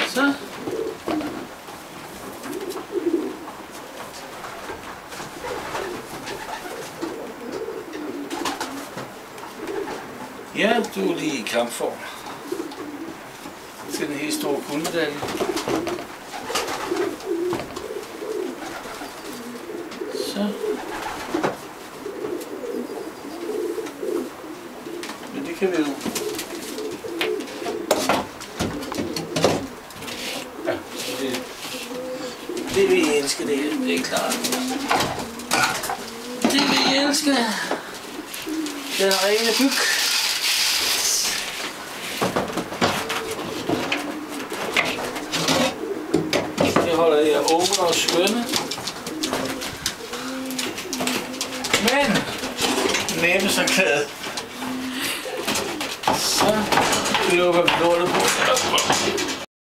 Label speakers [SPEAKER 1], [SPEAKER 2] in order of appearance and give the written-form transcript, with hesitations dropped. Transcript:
[SPEAKER 1] Så. Ja, du er lige i kampform. Til den helt store guldmedalje. Så. Men det kan vi jo. Ja, det vi elsker, det er klart. Det vi elsker. Den rene byg. Det holder jeg åbne og skønne. Men næppe så glad. Så lukker vi lortet på.